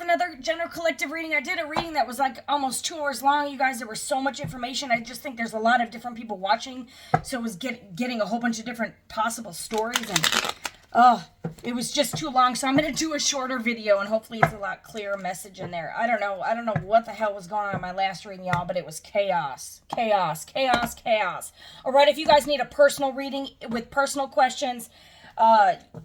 another general collective reading. I did a reading that was like almost 2 hours long. You guys, there was so much information. I just think there's a lot of different people watching. So it was getting a whole bunch of different possible stories. And it was just too long. So I'm going to do a shorter video and hopefully it's a lot clearer message in there. I don't know what the hell was going on in my last reading, y'all, but it was chaos. Chaos, chaos, chaos. All right, if you guys need a personal reading with personal questions,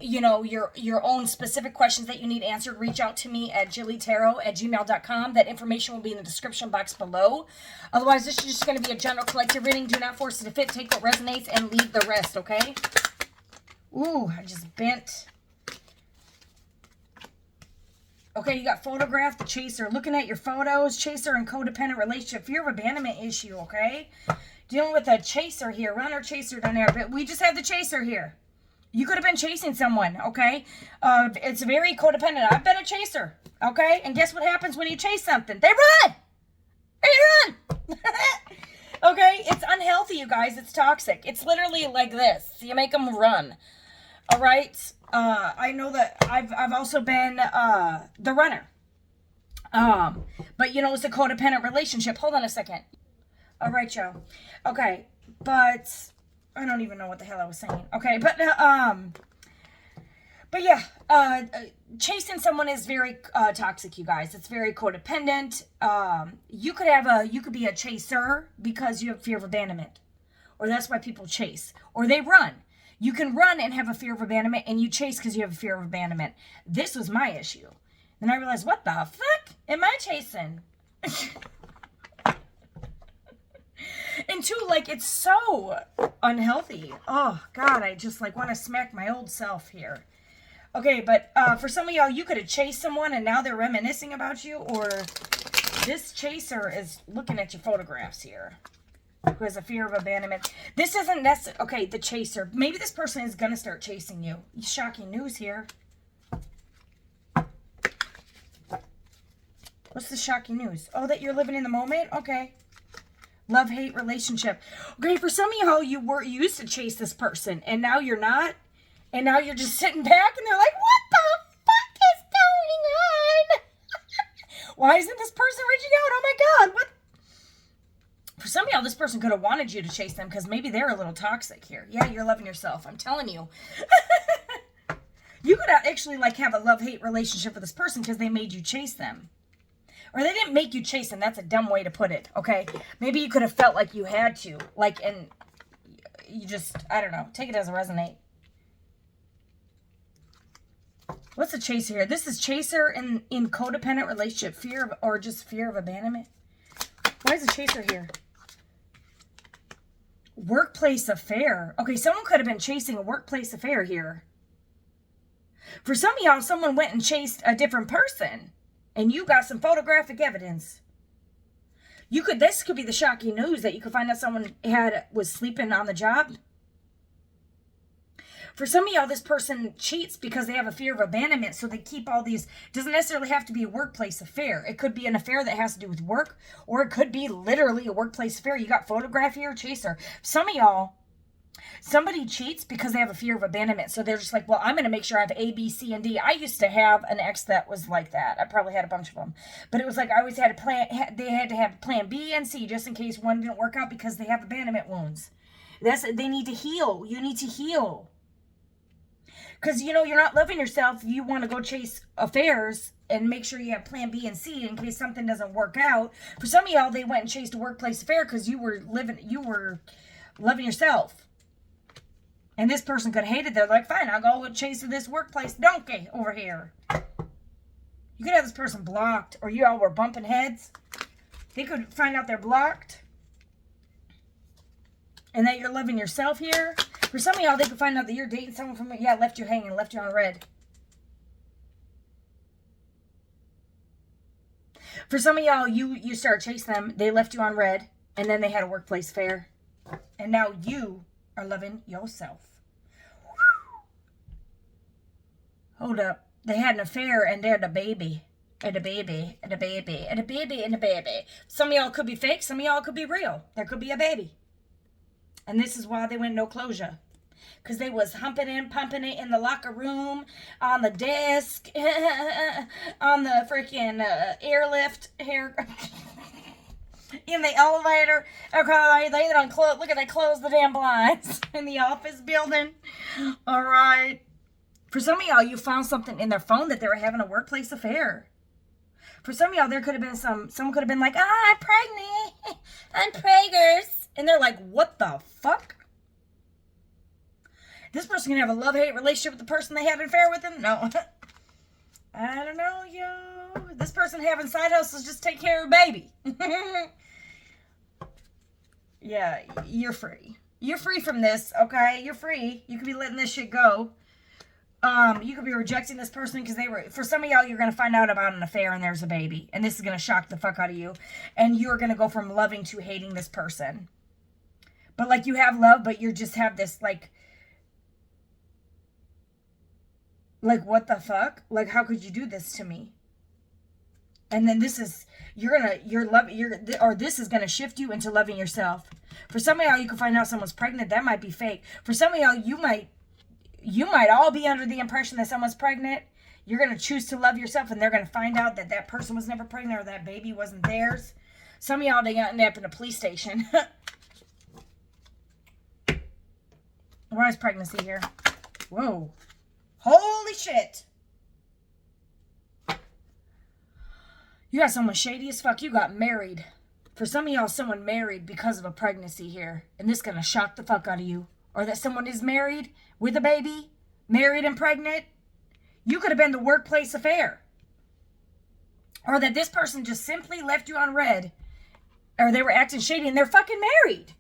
you know, your own specific questions that you need answered, reach out to me at jillytarot@gmail.com. That information will be in the description box below. Otherwise, this is just going to be a general collective reading. Do not force it to fit. Take what resonates and leave the rest, okay? Ooh, I just bent. Okay, you got photographed, the chaser. Looking at your photos, chaser and codependent relationship, fear of abandonment issue, okay? Dealing with a chaser here, runner, chaser down there. But we just have the chaser here. You could have been chasing someone, okay? It's very codependent. I've been a chaser, okay? And guess what happens when you chase something? They run! They run! Okay? It's unhealthy, you guys. It's toxic. It's literally like this. You make them run. All right? I know that I've also been the runner. But, you know, it's a codependent relationship. Hold on a second. All right, y'all. Okay, but I don't even know what the hell I was saying. Okay, but yeah, chasing someone is very toxic, you guys. It's very codependent. You could be a chaser because you have fear of abandonment, or that's why people chase, or they run. You can run and have a fear of abandonment, and you chase because you have a fear of abandonment. This was my issue. Then I realized, what the fuck am I chasing? And two, like, it's so unhealthy. Oh, God, I just, like, want to smack my old self here. Okay, but for some of y'all, you could have chased someone and now they're reminiscing about you, or this chaser is looking at your photographs here who has a fear of abandonment. This isn't necessary. Okay, the chaser. Maybe this person is going to start chasing you. Shocking news here. What's the shocking news? Oh, that you're living in the moment? Okay. Love-hate relationship. Okay, for some of y'all, you used to chase this person, and now you're not. And now you're just sitting back, and they're like, what the fuck is going on? Why isn't this person reaching out? Oh, my God. What? For some of y'all, this person could have wanted you to chase them because maybe they're a little toxic here. Yeah, you're loving yourself. I'm telling you. You could actually, like, have a love-hate relationship with this person because they made you chase them. Or they didn't make you chase them. That's a dumb way to put it, okay? Maybe you could have felt like you had to. Like, and you just, I don't know. Take it as a resonate. What's the chaser here? This is chaser in codependent relationship. Fear of, or just fear of abandonment. Why is the chaser here? Workplace affair. Okay, someone could have been chasing a workplace affair here. For some of y'all, someone went and chased a different person. And you got some photographic evidence. This could be the shocking news that you could find out someone was sleeping on the job. For some of y'all, this person cheats because they have a fear of abandonment, so they keep all these. Doesn't necessarily have to be a workplace affair. It could be an affair that has to do with work, or it could be literally a workplace affair. You got photograph here, chaser. Some of y'all, somebody cheats because they have a fear of abandonment. So they're just like, well, I'm going to make sure I have A, B, C, and D. I used to have an ex that was like that. I probably had a bunch of them. But it was like I always had a plan. They had to have plan B and C just in case one didn't work out because they have abandonment wounds. They need to heal. You need to heal. Because, you know, you're not loving yourself. You want to go chase affairs and make sure you have plan B and C in case something doesn't work out. For some of y'all, they went and chased a workplace affair because you were loving yourself. And this person could hate it. They're like, fine, I'll go chase this workplace donkey over here. You could have this person blocked, or you all were bumping heads. They could find out they're blocked. And that you're loving yourself here. For some of y'all, they could find out that you're dating someone from, left you hanging, left you on red. For some of y'all, you start chasing them, they left you on red, and then they had a workplace affair. And now you are loving yourself. Hold up. They had an affair and they had a baby. And a baby. And a baby. And a baby. And a baby. Some of y'all could be fake. Some of y'all could be real. There could be a baby. And this is why they went no closure. Because they was humping and pumping it in the locker room, on the desk, on the freaking airlift, in the elevator. Okay, they done close. Look at they closed the damn blinds in the office building. All right. For some of y'all, you found something in their phone that they were having a workplace affair. For some of y'all, there could have been someone could have been like, I'm pregnant. I'm preggers. And they're like, what the fuck? This person can have a love-hate relationship with the person they had an affair with them? No. I don't know, yo. This person having side hustles just take care of baby. Yeah, you're free. You're free from this, okay? You're free. You could be letting this shit go. You could be rejecting this person because they were, for some of y'all, you're going to find out about an affair and there's a baby. And this is going to shock the fuck out of you. And you're going to go from loving to hating this person. But like you have love, but you just have this like what the fuck? Like, how could you do this to me? And then this is, this is going to shift you into loving yourself. For some of y'all, you can find out someone's pregnant. That might be fake. For some of y'all, you might all be under the impression that someone's pregnant. You're going to choose to love yourself, and they're going to find out that that person was never pregnant or that baby wasn't theirs. Some of y'all, they end up in a police station. Why is pregnancy here? Whoa. Holy shit. You got someone shady as fuck. You got married. For some of y'all, someone married because of a pregnancy here. And this is going to shock the fuck out of you. Or that someone is married with a baby, married and pregnant. You could have been the workplace affair. Or that this person just simply left you on red. Or they were acting shady and they're fucking married.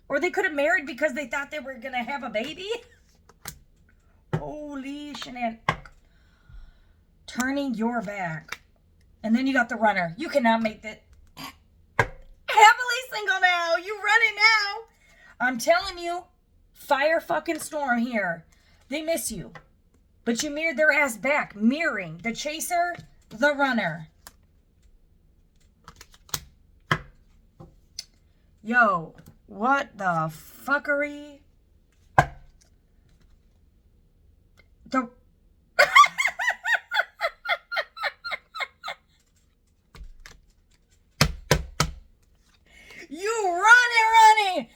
Or they could have married because they thought they were going to have a baby. Holy shenanigans. Turning your back. And then you got the runner. You cannot make that. Happily single now. You running now. I'm telling you. Fire fucking storm here. They miss you. But you mirrored their ass back. Mirroring. The chaser. The runner. Yo. What the fuckery? The... You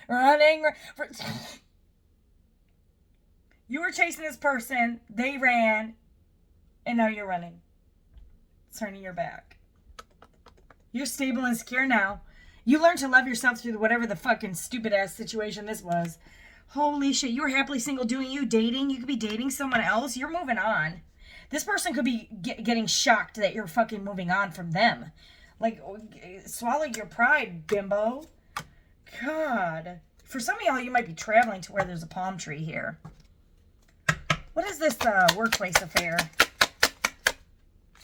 running. You were chasing this person. They ran. And now you're running. Turning your back. You're stable and secure now. You learned to love yourself through whatever the fucking stupid ass situation this was. Holy shit. You were happily single doing you, dating. You could be dating someone else. You're moving on. This person could be getting shocked that you're fucking moving on from them. Like, swallow your pride, bimbo. God. For some of y'all, you might be traveling to where there's a palm tree here. What is this workplace affair?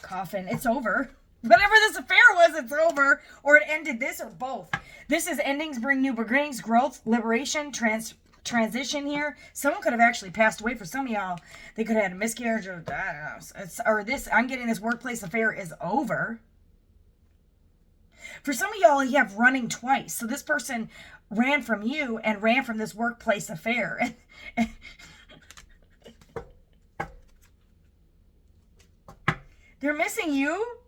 Coffin. It's over. Whatever this affair was, it's over. Or it ended, this or both. This is endings bring new beginnings, growth, liberation, transition here. Someone could have actually passed away. For some of y'all, they could have had a miscarriage or I don't know. I'm getting this workplace affair is over. For some of y'all, you have running twice. So this person ran from you and ran from this workplace affair. They're missing you.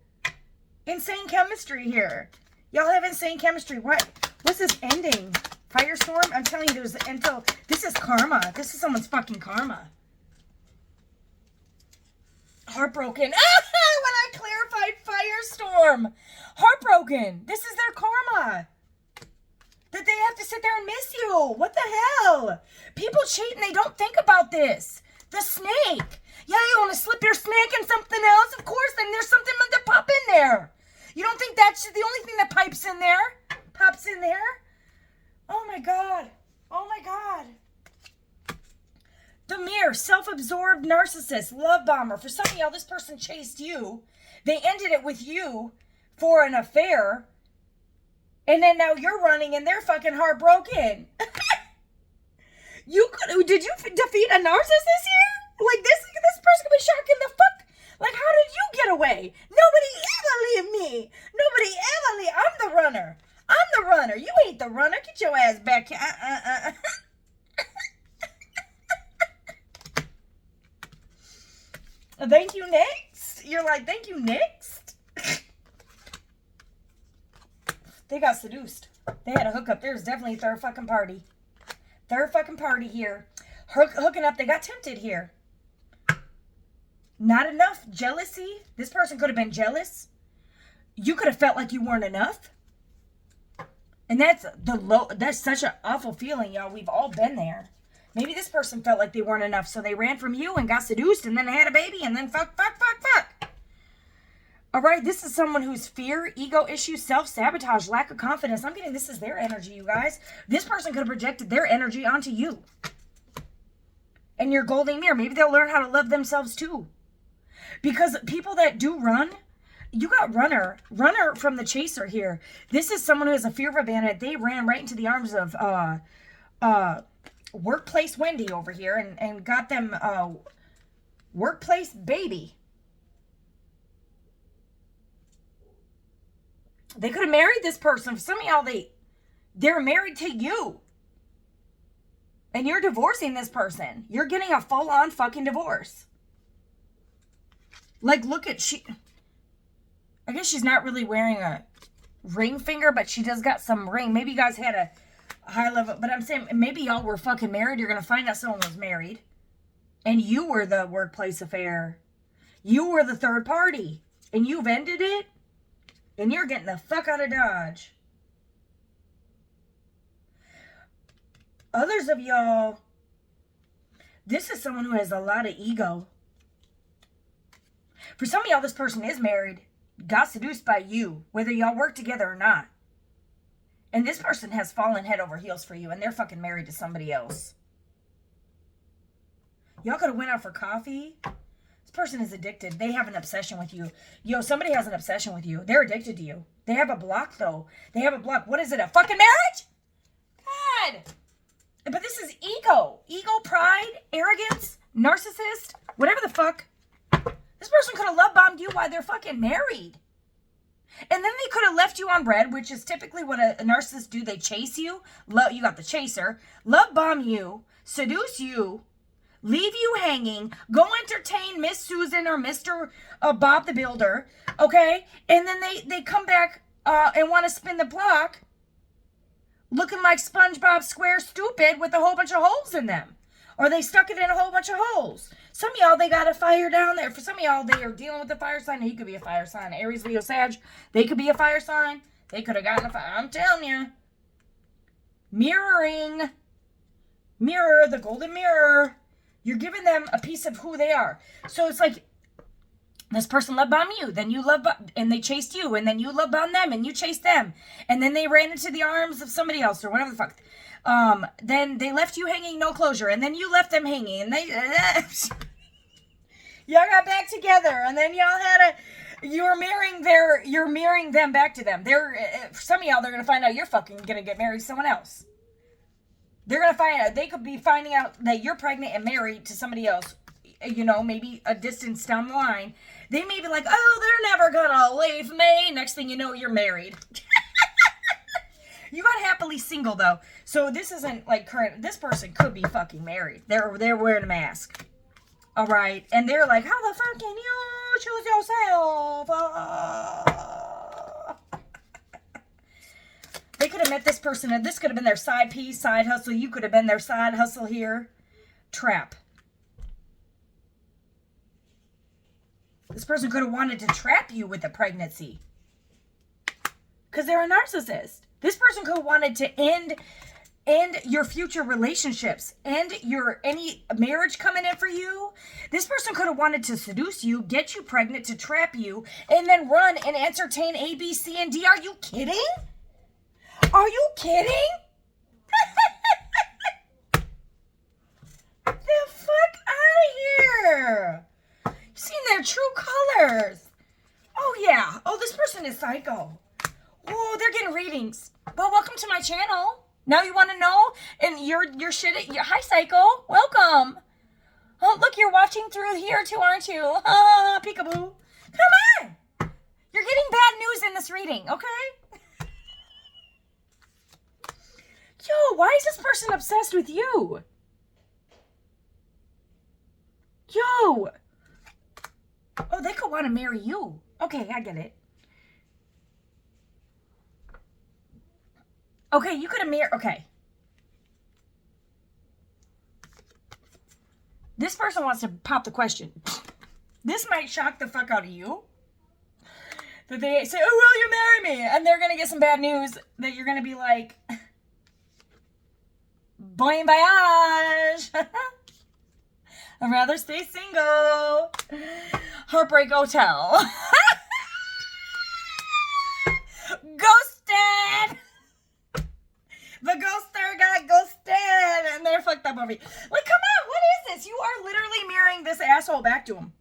Insane chemistry here. Y'all have insane chemistry. What's this ending? Firestorm? I'm telling you, this is karma. This is someone's fucking karma. Heartbroken. When I clarified firestorm. Heartbroken. This is their karma. That they have to sit there and miss you. What the hell? People cheat and they don't think about this. The snake. Yeah, you want to slip your snake in something else? Of course, then there's something to pop in there. You don't think that's the only thing that pops in there? Oh my God. Oh my God. The mirror, self-absorbed narcissist, love bomber. For some of y'all, this person chased you. They ended it with you for an affair. And then now you're running and they're fucking heartbroken. Did you defeat a narcissist here? Like this person could be shocking the fuck. Like, how did you get away? Nobody ever leave me. Nobody ever leave. I'm the runner. You ain't the runner. Get your ass back here. Thank you, next. You're like, thank you, next. They got seduced. They had a hookup. There's definitely a third fucking party. Third fucking party here. Hooking up. They got tempted here. Not enough jealousy. This person could have been jealous. You could have felt like you weren't enough. And that's such an awful feeling, y'all. We've all been there. Maybe this person felt like they weren't enough, so they ran from you and got seduced, and then they had a baby, and then fuck. All right, this is someone who's fear, ego issues, self-sabotage, lack of confidence. I'm getting this is their energy, you guys. This person could have projected their energy onto you. And your golden mirror. Maybe they'll learn how to love themselves too. Because people that do run, you got runner from the chaser here. This is someone who has a fear of abandonment. They ran right into the arms of workplace Wendy over here and got them workplace baby. They could have married this person. For some of y'all, they're married to you. And you're divorcing this person. You're getting a full-on fucking divorce. Like, look at I guess she's not really wearing a ring finger, but she does got some ring. Maybe you guys had a high level, but I'm saying maybe y'all were fucking married. You're going to find out someone was married. And you were the workplace affair. You were the third party. And you've ended it. And you're getting the fuck out of Dodge. Others of y'all, this is someone who has a lot of ego. For some of y'all, this person is married, got seduced by you, whether y'all work together or not. And this person has fallen head over heels for you, and they're fucking married to somebody else. Y'all could have went out for coffee. This person is addicted. They have an obsession with you. Yo, somebody has an obsession with you. They're addicted to you. They have a block, though. They have a block. What is it, a fucking marriage? God. But this is ego. Ego, pride, arrogance, narcissist, whatever the fuck. This person could have love bombed you while they're fucking married. And then they could have left you on bread, which is typically what a narcissist do. They chase you. You got the chaser. Love bomb you. Seduce you. Leave you hanging. Go entertain Miss Susan or Mr. Bob the Builder. Okay? And then they come back and want to spin the block. Looking like SpongeBob Square Stupid with a whole bunch of holes in them. Or they stuck it in a whole bunch of holes. Some of y'all, they got a fire down there. For some of y'all, they are dealing with the fire sign. He could be a fire sign. Aries, Leo, Sag. They could be a fire sign. They could have gotten a fire. I'm telling you. Mirroring. Mirror, the golden mirror. You're giving them a piece of who they are. So it's like, this person love bombed you, then you and they chased you, and then you love bombed them, and you chased them, and then they ran into the arms of somebody else, or whatever the fuck. Then they left you hanging, no closure, and then you left them hanging, and y'all got back together, and then y'all had you're mirroring them back to them. For some of y'all, they're gonna find out you're fucking gonna get married to someone else. They're gonna find out, they could be finding out that you're pregnant and married to somebody else. You know, maybe a distance down the line. They may be like, oh, they're never gonna leave me. Next thing you know, you're married. You got happily single, though. So this isn't like current. This person could be fucking married. They're wearing a mask. All right. And they're like, how the fuck can you choose yourself? They could have met this person, and this could have been their side piece, side hustle. You could have been their side hustle here. Trap. This person could have wanted to trap you with a pregnancy. Because they're a narcissist. This person could have wanted to end your future relationships. End any marriage coming in for you. This person could have wanted to seduce you, get you pregnant, to trap you, and then run and entertain A, B, C, and D. Are you kidding? Are you kidding? The fuck out of here. Seen their true colors. Oh, yeah. Oh, this person is psycho. Oh, they're getting readings. Well, welcome to my channel. Now you want to know? And you're shit at... Hi, psycho. Welcome. Oh, look, you're watching through here too, aren't you? Peekaboo. Come on. You're getting bad news in this reading, okay? Yo, why is this person obsessed with you? Yo. want to marry you. Okay, I get it. Okay, you could have married, okay. This person wants to pop the question. This might shock the fuck out of you. That they say, oh, will you marry me? And they're going to get some bad news that you're going to be like, bon voyage. I'd rather stay single. Heartbreak Hotel. Ghosted. The ghoster got ghosted. And they're fucked up over you. Like, come on, what is this? You are literally marrying this asshole back to him.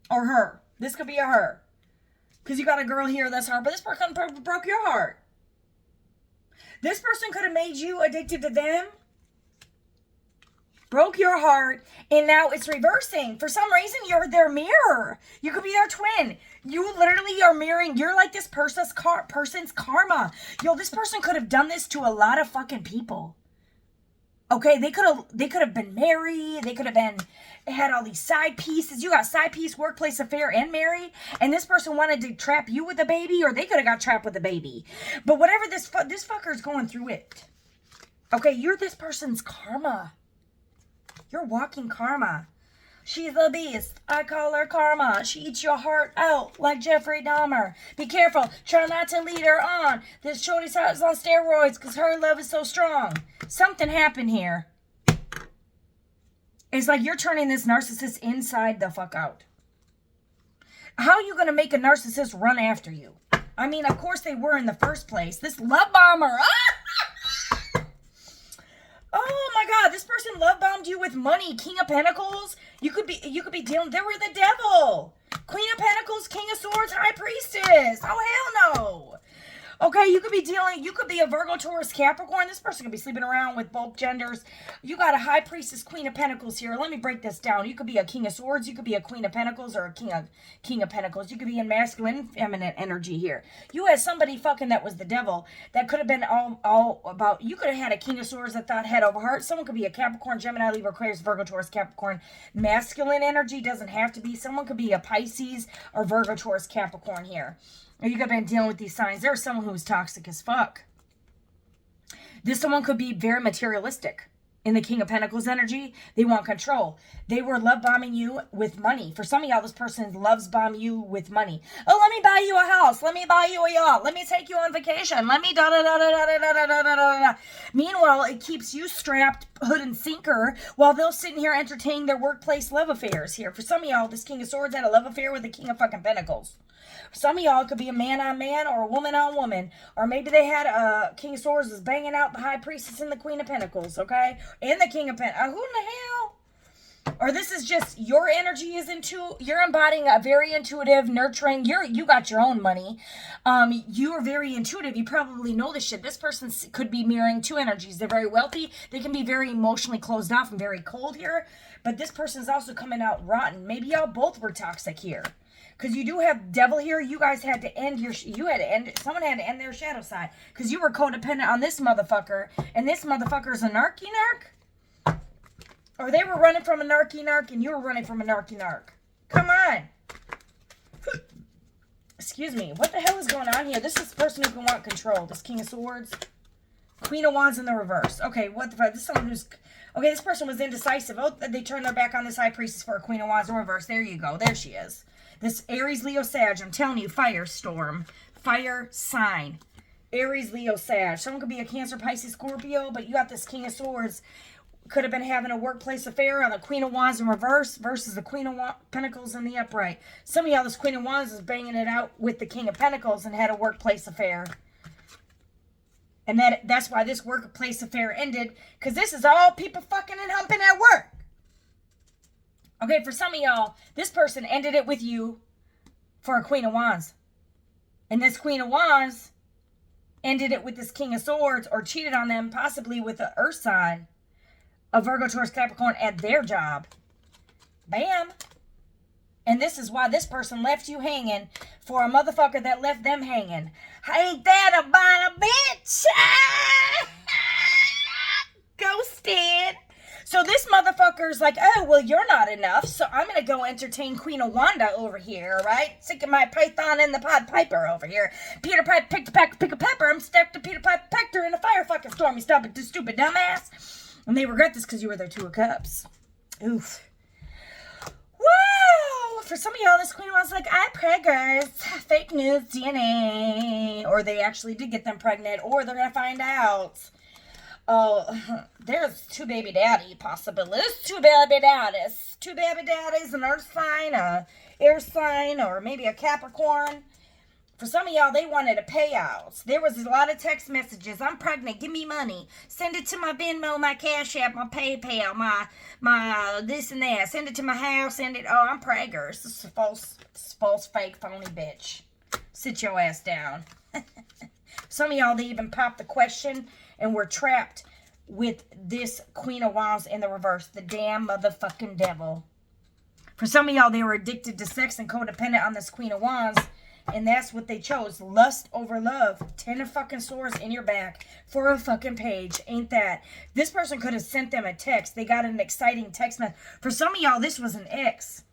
Or her. This could be a her. Because you got a girl here that's hard, but this person broke your heart. This person could have made you addicted to them. Broke your heart, and now it's reversing. For some reason, you're their mirror. You could be their twin. You literally are mirroring. You're like this person's karma. Yo, this person could have done this to a lot of fucking people. Okay, they could have been married. They could have been had all these side pieces. You got side piece, workplace affair, and married. And this person wanted to trap you with a baby, or they could have got trapped with a baby. But whatever this fucker's going through it. Okay, you're this person's karma. You're walking karma. She's the beast. I call her karma. She eats your heart out like Jeffrey Dahmer. Be careful. Try not to lead her on. This shorty's heart is on steroids because her love is so strong. Something happened here. It's like you're turning this narcissist inside the fuck out. How are you going to make a narcissist run after you? I mean, of course they were in the first place. This love bomber. Oh my God, this person love bombed you with money. King of Pentacles. You could be dealing. They were the devil. Queen of Pentacles, King of Swords, High Priestess. Oh hell no. Okay, you could be a Virgo, Taurus, Capricorn. This person could be sleeping around with both genders. You got a High Priestess, Queen of Pentacles here. Let me break this down. You could be a King of Swords. You could be a Queen of Pentacles or a King of Pentacles. You could be in masculine, feminine energy here. You had somebody fucking that was the devil. That could have been all about. You could have had a King of Swords that thought head over heart. Someone could be a Capricorn, Gemini, Libra, Aquarius, Virgo, Taurus, Capricorn. Masculine energy doesn't have to be. Someone could be a Pisces or Virgo, Taurus, Capricorn here. Or you could have been dealing with these signs. There's someone who was toxic as fuck. This someone could be very materialistic. In the King of Pentacles energy, they want control. They were love bombing you with money. For some of y'all, this person loves bomb you with money. Oh, let me buy you a house. Let me buy you a yacht. Let me take you on vacation. Let me da da da da da da da da da da da. Meanwhile, it keeps you strapped hood and sinker while they'll sit here entertaining their workplace love affairs here. For some of y'all, this King of Swords had a love affair with the King of fucking Pentacles. Some of y'all could be a man on man or a woman on woman. Or maybe they had a King of Swords was banging out the High Priestess and the Queen of Pentacles, okay? And the King of Pentacles. Who in the hell? Or this is just your energy is you're embodying a very intuitive, nurturing. You got your own money. You are very intuitive. You probably know this shit. This person could be mirroring two energies. They're very wealthy. They can be very emotionally closed off and very cold here. But this person's also coming out rotten. Maybe y'all both were toxic here. Because you do have devil here. You guys had to end someone had to end their shadow side. Because you were codependent on this motherfucker. And this motherfucker is a narc. Or they were running from a narc and you were running from a narc. Come on. Excuse me. What the hell is going on here? This is the person who can want control. This King of Swords. Queen of Wands in the reverse. Okay, what the fuck? This is someone who's... Okay, this person was indecisive. Oh, they turned their back on this High Priestess for a Queen of Wands in reverse. There you go. There she is. This Aries, Leo, Sag, I'm telling you, firestorm, fire sign. Aries, Leo, Sag. Someone could be a Cancer, Pisces, Scorpio, but you got this King of Swords. Could have been having a workplace affair on the Queen of Wands in reverse versus the Queen of Pentacles in the upright. Some of y'all, this Queen of Wands is banging it out with the King of Pentacles and had a workplace affair. And that's why this workplace affair ended, because this is all people fucking and humping at work. Okay, for some of y'all, this person ended it with you for a Queen of Wands. And this Queen of Wands ended it with this King of Swords or cheated on them possibly with the Earth sign of Virgo, Taurus, Capricorn at their job. Bam. And this is why this person left you hanging for a motherfucker that left them hanging. Ain't that about a bitch? Ghosted. So this motherfucker's like, oh, well, you're not enough, so I'm going to go entertain Queen of Wanda over here, right? Sticking my python in the Pied Piper over here. Peter Piper picked a pick a pepper. I'm stuck to Peter Piper pecked her in a fire fucking storm, you stupid dumbass. And they regret this because you were their Two of Cups. Oof. Wow! For some of y'all, this Queen was like, I preggers, fake news, DNA. Or they actually did get them pregnant, or they're going to find out. Oh, there's two baby daddy possibilities. Two baby daddies. Two baby daddies, an earth sign, a air sign, or maybe a Capricorn. For some of y'all, they wanted a payout. There was a lot of text messages. I'm pregnant. Give me money. Send it to my Venmo, my Cash App, my PayPal, my this and that. Send it to my house. Send it. Oh, I'm preggers. This is a false, fake, phony bitch. Sit your ass down. Some of y'all, they even popped the question and were trapped with this Queen of Wands in the reverse. The damn motherfucking devil. For some of y'all, they were addicted to sex and codependent on this Queen of Wands. And that's what they chose. Lust over love. 10 of fucking swords in your back for a fucking page. Ain't that? This person could have sent them a text. They got an exciting text message. For some of y'all, this was an ex.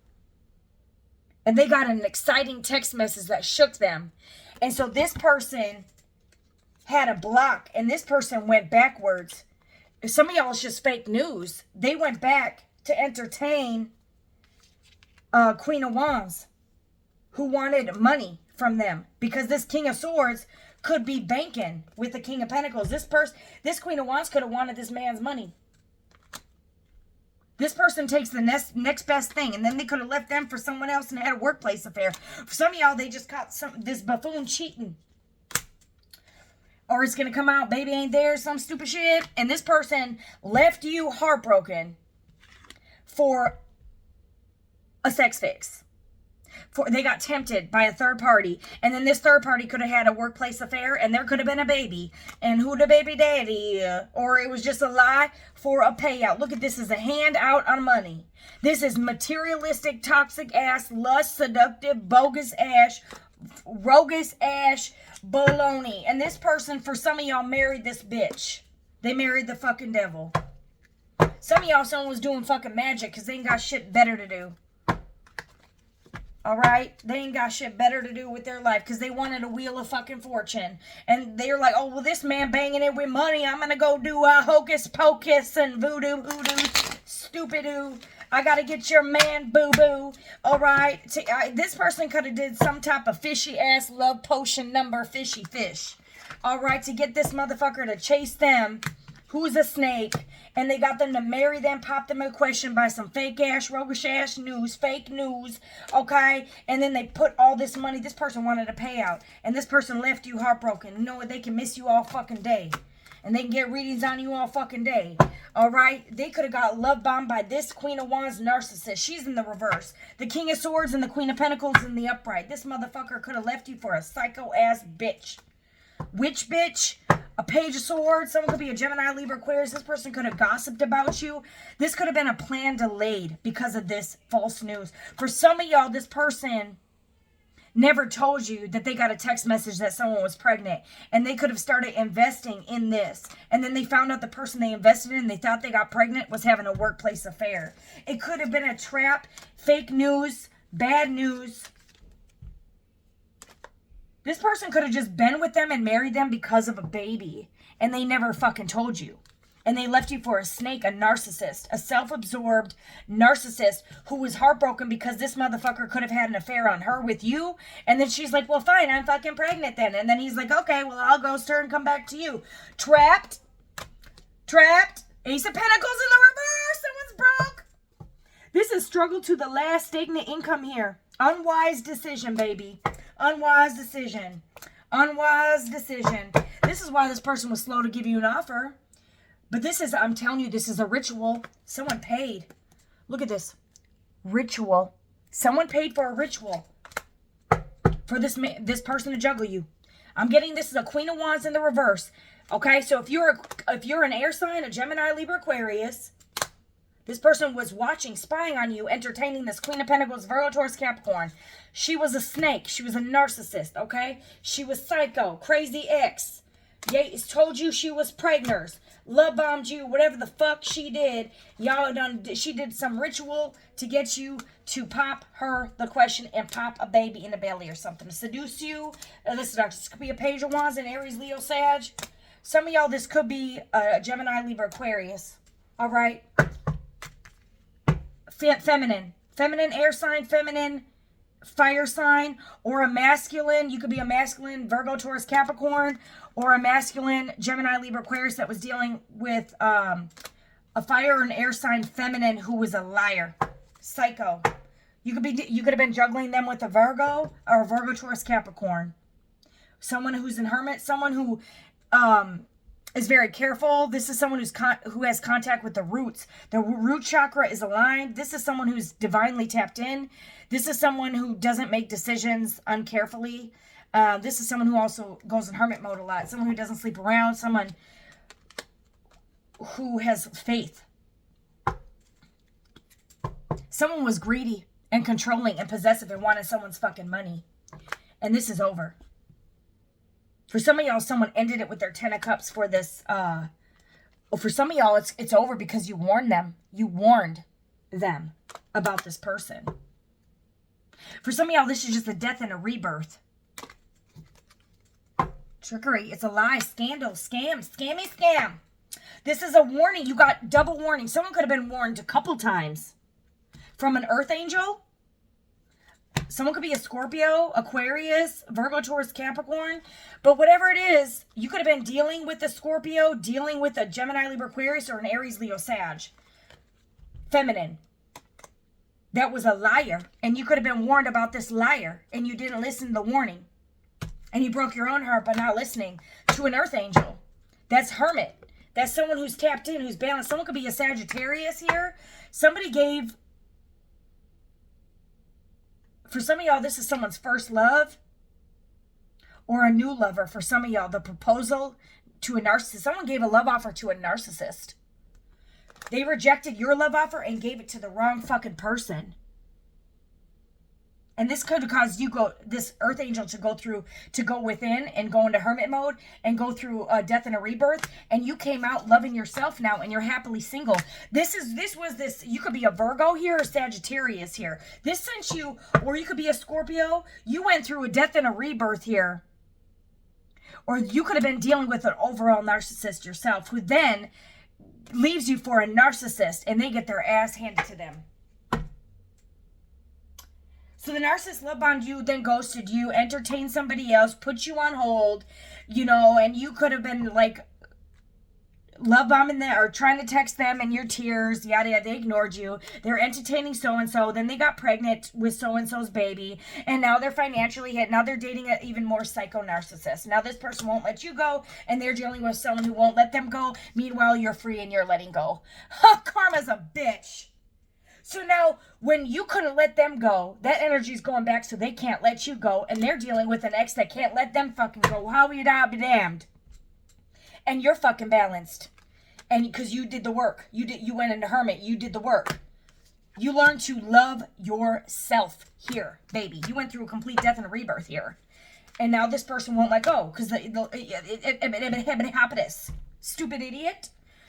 And they got an exciting text message that shook them. And so this person had a block. And this person went backwards. Some of y'all is just fake news. They went back to entertain Queen of Wands, who wanted money from them, because this King of Swords could be banking with the King of Pentacles. This Queen of Wands could have wanted this man's money. This person takes the next best thing, and then they could have left them for someone else and had a workplace affair. For some of y'all, they just caught this buffoon cheating. Or it's going to come out, baby ain't there, some stupid shit. And this person left you heartbroken for a sex fix. They got tempted by a third party, and then this third party could have had a workplace affair, and there could have been a baby, and who the baby daddy, or it was just a lie for a payout. Look at this as a handout on money. This is materialistic, toxic ass, lust, seductive, bogus ass, roguish ass, baloney. And this person, for some of y'all, married this bitch. They married the fucking devil. Some of y'all, someone was doing fucking magic because they ain't got shit better to do. Alright? They ain't got shit better to do with their life because they wanted a wheel of fucking fortune. And they're like, oh, well, this man banging it with money. I'm going to go do hocus pocus and voodoo, hoodoo, stupidoo. I got to get your man boo-boo. Alright? This person could have did some type of fishy-ass love potion number fishy fish. Alright? To get this motherfucker to chase them. Who's a snake? And they got them to marry them, pop them a question by some fake-ass, roguish-ass news, fake news, okay? And then they put all this money. This person wanted a payout. And this person left you heartbroken. You know what? They can miss you all fucking day. And they can get readings on you all fucking day. Alright? They could have got love bombed by this Queen of Wands narcissist. She's in the reverse. The King of Swords and the Queen of Pentacles in the upright. This motherfucker could have left you for a psycho-ass bitch. Which bitch? A Page of Swords. Someone could be a Gemini, Libra, Aquarius. This person could have gossiped about you. This could have been a plan delayed because of this false news. For some of y'all, this person never told you that they got a text message that someone was pregnant. And they could have started investing in this. And then they found out the person they invested in, they thought they got pregnant, was having a workplace affair. It could have been a trap, fake news, bad news. This person could have just been with them and married them because of a baby. And they never fucking told you. And they left you for a snake, a narcissist. A self-absorbed narcissist who was heartbroken because this motherfucker could have had an affair on her with you. And then she's like, well, fine, I'm fucking pregnant then. And then he's like, okay, well, I'll ghost her and come back to you. Trapped. Trapped. Ace of Pentacles in the reverse. Someone's broke. This is struggle to the last, stagnant income here. Unwise decision, baby. Unwise decision. Unwise decision. This is why this person was slow to give you an offer. But this is, I'm telling you, this is a ritual. Someone paid. Look at this. Ritual. Someone paid for a ritual. For this person to juggle you. I'm getting this is a Queen of Wands in the reverse. Okay, so if you're an air sign, a Gemini, Libra, Aquarius, this person was watching, spying on you, entertaining this Queen of Pentacles, Virgo, Taurus, Capricorn. She was a snake. She was a narcissist, okay? She was psycho, crazy ex. Yates told you she was pregnant, love bombed you, whatever the fuck she did. She did some ritual to get you to pop her the question and pop a baby in the belly or something to seduce you. Listen, doctor, this could be a Page of Wands, an Aries, Leo, Sag. Some of y'all, this could be a Gemini, Libra, Aquarius. All right. Feminine, air sign, feminine, fire sign, or a masculine. You could be a masculine Virgo, Taurus, Capricorn, or a masculine Gemini, Libra, Aquarius that was dealing with a fire and air sign feminine who was a liar, psycho. You could have been juggling them with a Virgo or a Virgo, Taurus, Capricorn. Someone who's in hermit, someone who is very careful. This is someone who has contact with the roots. The root chakra is aligned. This is someone who's divinely tapped in. This is someone who doesn't make decisions uncarefully. This is someone who also goes in hermit mode a lot. Someone who doesn't sleep around. Someone who has faith. Someone was greedy and controlling and possessive and wanted someone's fucking money. And this is over. For some of y'all, someone ended it with their 10 of Cups for this. For some of y'all, it's over because you warned them. You warned them about this person. For some of y'all, this is just a death and a rebirth. Trickery. It's a lie. Scandal. Scam. Scam. This is a warning. You got double warning. Someone could have been warned a couple times. From an earth angel. Someone could be a Scorpio, Aquarius, Virgo, Taurus, Capricorn. But whatever it is, you could have been dealing with a Scorpio, dealing with a Gemini, Libra, Aquarius, or an Aries, Leo, Sag. Feminine. That was a liar. And you could have been warned about this liar. And you didn't listen to the warning. And you broke your own heart by not listening to an earth angel. That's hermit. That's someone who's tapped in, who's balanced. Someone could be a Sagittarius here. Somebody gave... For some of y'all, this is someone's first love or a new lover. For some of y'all, the proposal to a narcissist. Someone gave a love offer to a narcissist. They rejected your love offer and gave it to the wrong fucking person. And this could have caused this earth angel to go within and go into hermit mode and go through a death and a rebirth. And you came out loving yourself now and you're happily single. You could be a Virgo here or Sagittarius here. This sent you, or you could be a Scorpio. You went through a death and a rebirth here. Or you could have been dealing with an overall narcissist yourself who then leaves you for a narcissist and they get their ass handed to them. So the narcissist love bombed you, then ghosted you, entertained somebody else, put you on hold, and you could have been like love bombing them or trying to text them in your tears, yada yada. They ignored you. They're entertaining so-and-so. Then they got pregnant with so-and-so's baby. And now they're financially hit. Now they're dating an even more psycho narcissist. Now this person won't let you go and they're dealing with someone who won't let them go. Meanwhile, you're free and you're letting go. Karma's a bitch. So now, when you couldn't let them go, that energy's going back so they can't let you go, and they're dealing with an ex that can't let them fucking go. How you be damned? And you're fucking balanced. And because you did the work. You went into hermit. You did the work. You learned to love yourself here, baby. You went through a complete death and a rebirth here. And now this person won't let go because it happiness. Stupid idiot.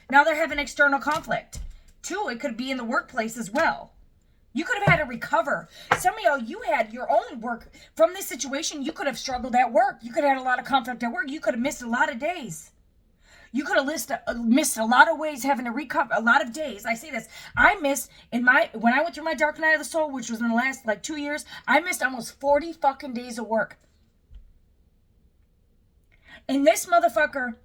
Now they're having external conflict. Too, it could be in the workplace as well. You could have had to recover. Some of y'all, you had your own work. From this situation, you could have struggled at work. You could have had a lot of conflict at work. You could have missed a lot of days. You could have missed a lot of ways having to recover, a lot of days. I say this. I missed, when I went through my dark night of the soul, which was in the last 2 years, I missed almost 40 fucking days of work. And this motherfucker...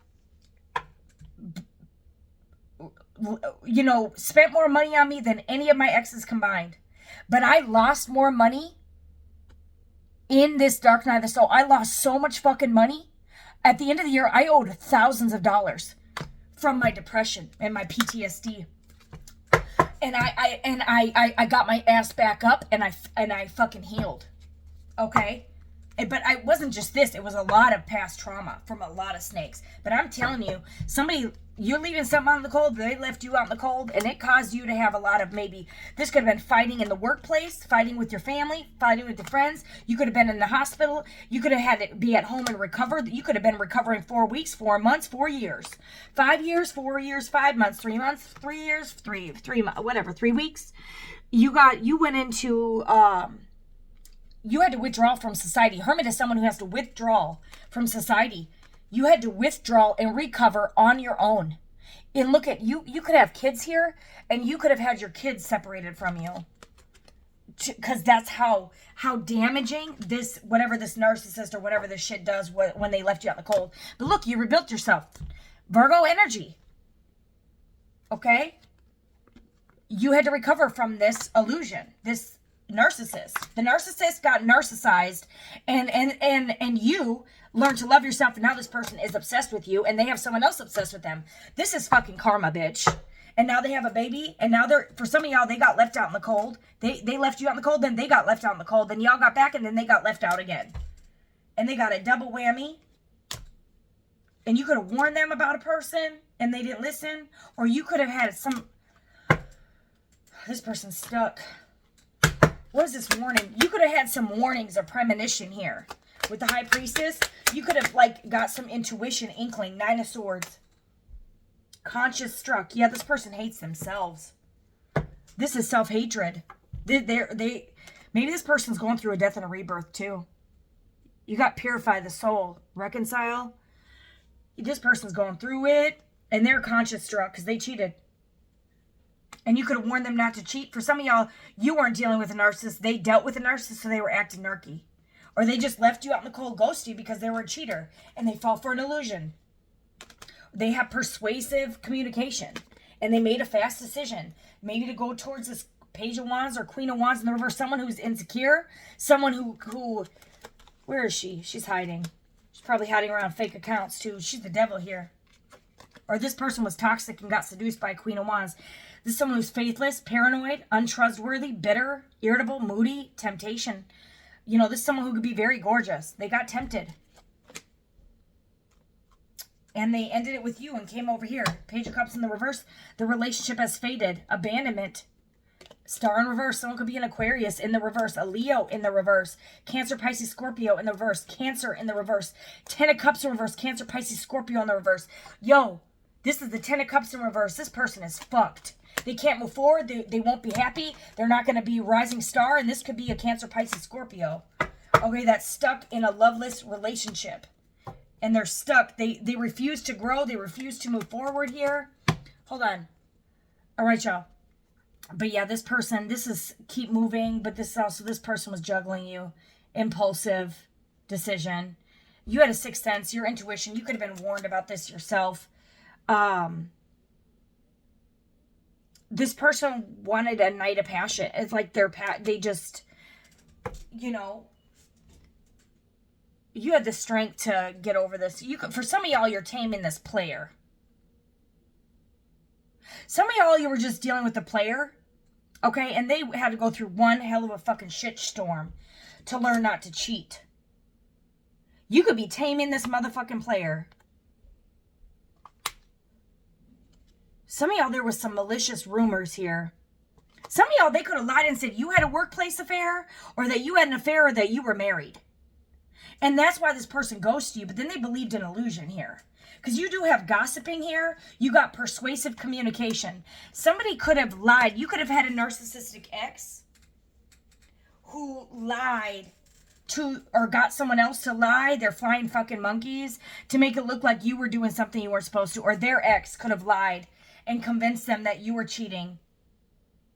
spent more money on me than any of my exes combined. But I lost more money in this dark night of the soul. I lost so much fucking money. At the end of the year, I owed thousands of dollars from my depression and my PTSD. And I got my ass back up and I fucking healed. Okay? But I wasn't just this. It was a lot of past trauma from a lot of snakes. But I'm telling you, somebody you're leaving something out in the cold, they left you out in the cold, and it caused you to have a lot of maybe, this could have been fighting in the workplace, fighting with your family, fighting with your friends. You could have been in the hospital. You could have had to be at home and recover. You could have been recovering 4 weeks, 4 months, 4 years, 5 years, 4 years, 5 months, 3 months, 3 years, 3 whatever, 3 weeks. You went into, you had to withdraw from society. Hermit is someone who has to withdraw from society. You had to withdraw and recover on your own. And look at you. You could have kids here, and you could have had your kids separated from you. Because that's how damaging this, whatever this narcissist or whatever this shit does when they left you out in the cold. But look, you rebuilt yourself. Virgo energy. Okay? You had to recover from this illusion, this narcissist. The narcissist got narcissized, and you learned to love yourself, and now this person is obsessed with you, and they have someone else obsessed with them. This is fucking karma, bitch. And now they have a baby, and now for some of y'all, they got left out in the cold. They left you out in the cold, then they got left out in the cold, then y'all got back, and then they got left out again. And they got a double whammy. And you could have warned them about a person, and they didn't listen. Or you could have had this person's stuck. What is this warning? You could have had some warnings or premonition here. With the High Priestess, you could have, got some intuition, inkling. 9 of Swords. Conscious struck. Yeah, this person hates themselves. This is self-hatred. Maybe this person's going through a death and a rebirth, too. You got purify the soul. Reconcile. This person's going through it, and they're conscious struck because they cheated. And you could have warned them not to cheat. For some of y'all, you weren't dealing with a narcissist. They dealt with a narcissist, so they were acting narky. Or they just left you out in the cold, ghosted you because they were a cheater. And they fall for an illusion. They have persuasive communication. And they made a fast decision. Maybe to go towards this Page of Wands or Queen of Wands in the reverse. Someone who's insecure. Someone who where is she? She's hiding. She's probably hiding around fake accounts too. She's the devil here. Or this person was toxic and got seduced by Queen of Wands. This is someone who's faithless, paranoid, untrustworthy, bitter, irritable, moody, temptation. You know, this is someone who could be very gorgeous. They got tempted. And they ended it with you and came over here. Page of Cups in the reverse. The relationship has faded. Abandonment. Star in reverse. Someone could be an Aquarius in the reverse. A Leo in the reverse. Cancer, Pisces, Scorpio in the reverse. Cancer in the reverse. 10 of Cups in reverse. Cancer, Pisces, Scorpio in the reverse. Yo, this is the 10 of Cups in reverse. This person is fucked. They can't move forward. They won't be happy. They're not going to be rising star. And this could be a Cancer, Pisces, Scorpio. Okay, that's stuck in a loveless relationship. And they're stuck. They refuse to grow. They refuse to move forward here. Hold on. All right, y'all. But yeah, this person, this is keep moving. But this person was juggling you. Impulsive decision. You had a sixth sense. Your intuition. You could have been warned about this yourself. This person wanted a night of passion. It's like they just, you know, you had the strength to get over this. For some of y'all, you're taming this player. Some of y'all, you were just dealing with the player, okay? And they had to go through one hell of a fucking shitstorm to learn not to cheat. You could be taming this motherfucking player. Some of y'all, there was some malicious rumors here. Some of y'all, they could have lied and said you had a workplace affair, or that you had an affair, or that you were married. And that's why this person ghosted you, but then they believed in illusion here. Because you do have gossiping here. You got persuasive communication. Somebody could have lied. You could have had a narcissistic ex who lied to, or got someone else to lie. They're flying fucking monkeys to make it look like you were doing something you weren't supposed to. Or their ex could have lied and convinced them that you were cheating.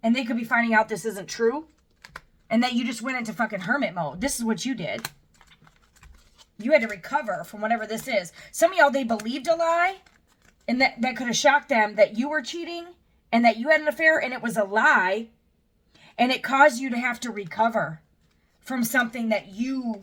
And they could be finding out this isn't true. And that you just went into fucking hermit mode. This is what you did. You had to recover from whatever this is. Some of y'all, they believed a lie. And that could have shocked them that you were cheating. And that you had an affair. And it was a lie. And it caused you to have to recover from something that you...